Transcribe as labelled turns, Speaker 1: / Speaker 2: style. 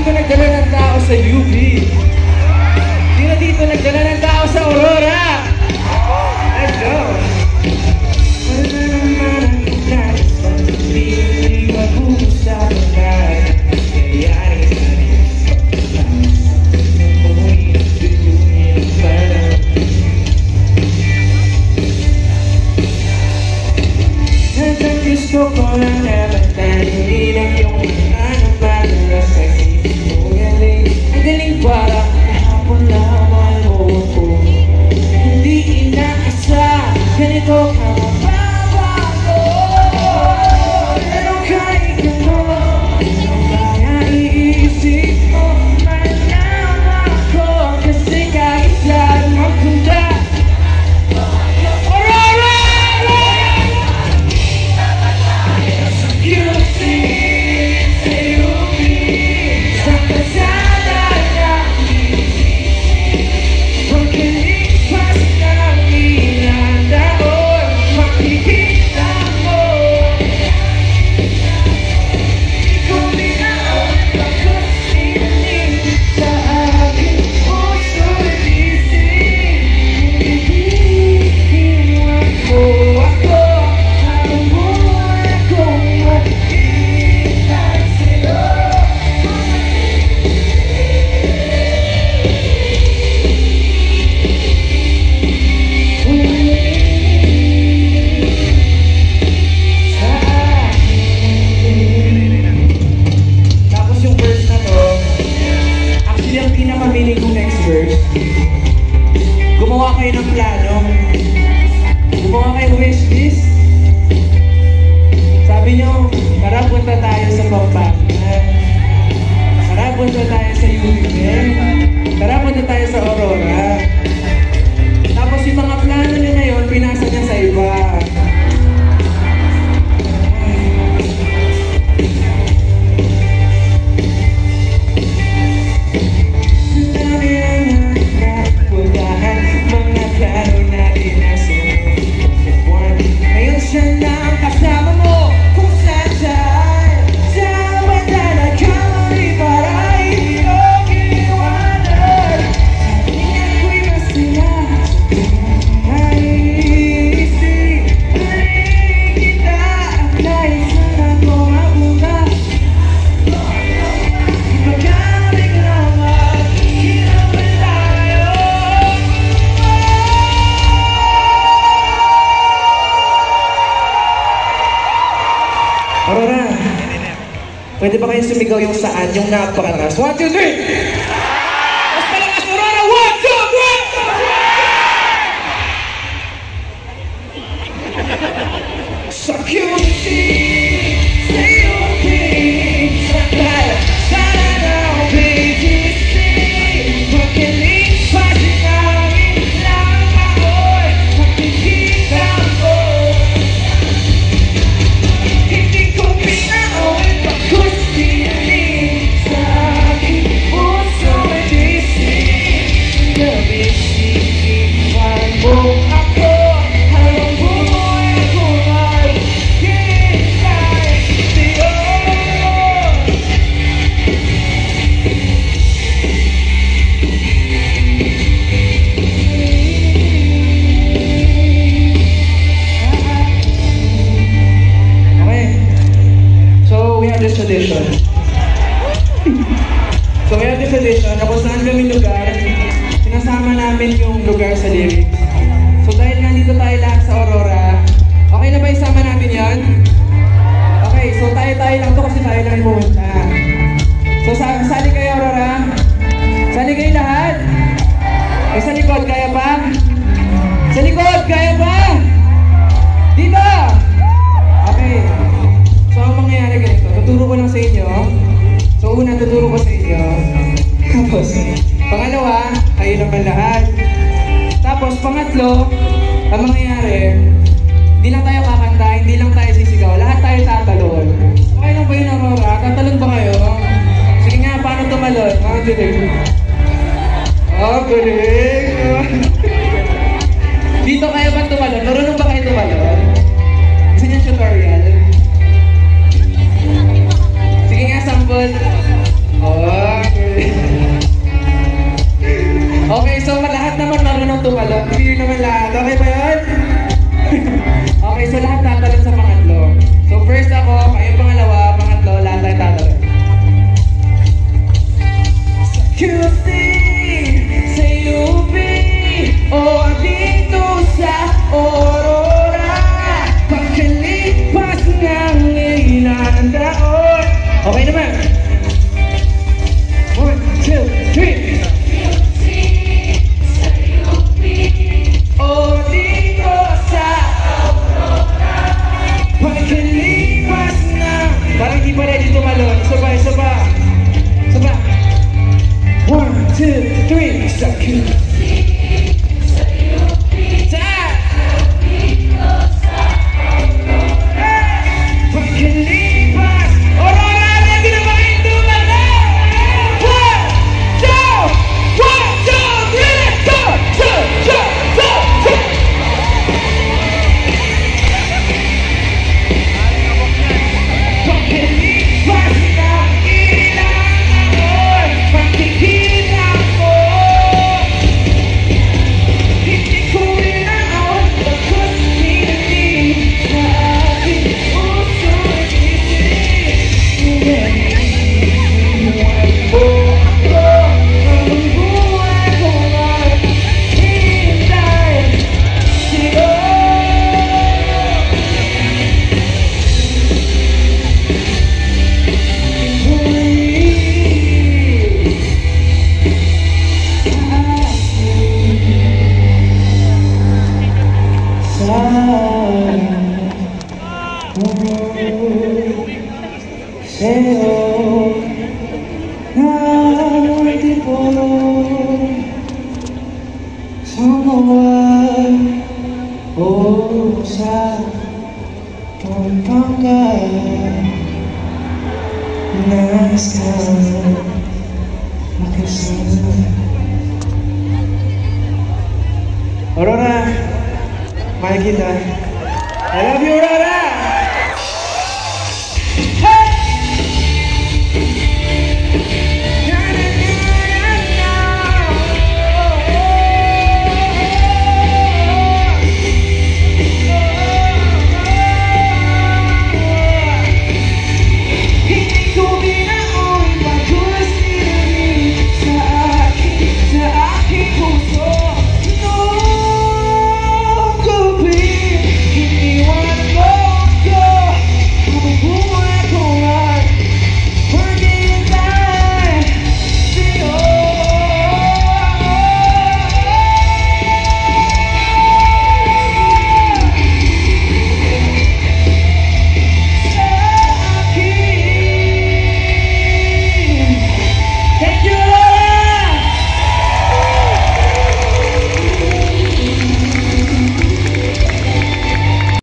Speaker 1: dito nagdala ng tao sa UP. Sino dito nagdala ng tao sa Aurora? Let's go! Wala naman ang nais pag hindi mag-uusapan na nangyayari sa rin. Umuwi ang bituin pa lang. Hanggang gusto ko lang naman hindi lang yung ano madalas sa isip mo galing. Ang galing parang kahapon lamang mo ko. Hindi inaasa, ganito ka mababago. Pero kahit gano'n, ano kaya iisip mo? Malama ko kasi kahit saan magpunta. Aurora! Gumawa kayo ng plano. Gumawa kayo wishlist. Sabi nyo, tara punta tayo sa Pampanga. Tara punta tayo sa UP. Tara punta tayo sa Aurora. Tapos yung mga plano nyo na yun, pinasa niya sa iba. Aurora, pwede ba kayo sumigaw yung saan, yung napakalas? 1, 2, 3! Mas palakas, Aurora! 1, 2, 3! Sa QC, sa UP, sa kaya, sana na ang BGC. Pagkiling pa sinawin lang ako'y makikita ko. Hindi ko pinawin pa kustihin sa aking puso ay dising. Nabisipan mo ako, habang buhay ko ay hintay sa'yo. Okay, so we have this tradition. Na kung saan kami lugar, sinasama namin yung lugar sa lyrics. So dahil nandito tayo lahat sa Aurora, okay na ba isama natin yan? Okay, so tayo-tayo lang to kasi tayo lang pumunta. So sali kayo, Aurora? Sali kayo lahat? Eh, sa likod, kaya pa? Sa likod, kaya pa? Dito! Okay. So ang mangyayari ganito, tuturo ko lang sa inyo. So una, tuturo ko sa inyo. Tapos, pangalawa, kayo naman lahat. Tapos, pangatlo, ang mangyayari, hindi lang tayo kakanta, hindi lang tayo sisigaw, lahat tayo tatalon. Okay lang ba yun, Aurora? Tatalon ba kayo? Sige nga, paano tumalon? Oh, galing! Dito kaya ba tumalon? Marunong ba kayo tumalon? Gusto niyo tutorial? Sige nga, sample. Oh! Okay naman. 1, 2, 3. O dito sa pagkalipas na. Parang di pa ready tumalon. Isa pa, isa pa. Isa pa. 1, 2, 3. Sa pagkalipas. Aurora, ready na ba kayo tumalon? 1, 2, 3, let's go! Pagkalipas na ilang taon, pagkikita mo, hindi ko inaon, bagos hindi sa aking puso isip. Inuwan mo ako, ang buhay ko ay hintay sa'yo. Sa'yo natipon sa mga o sa Pampanga. Nais ka makasama. Aurora, mahal kita. I love you, Aurora!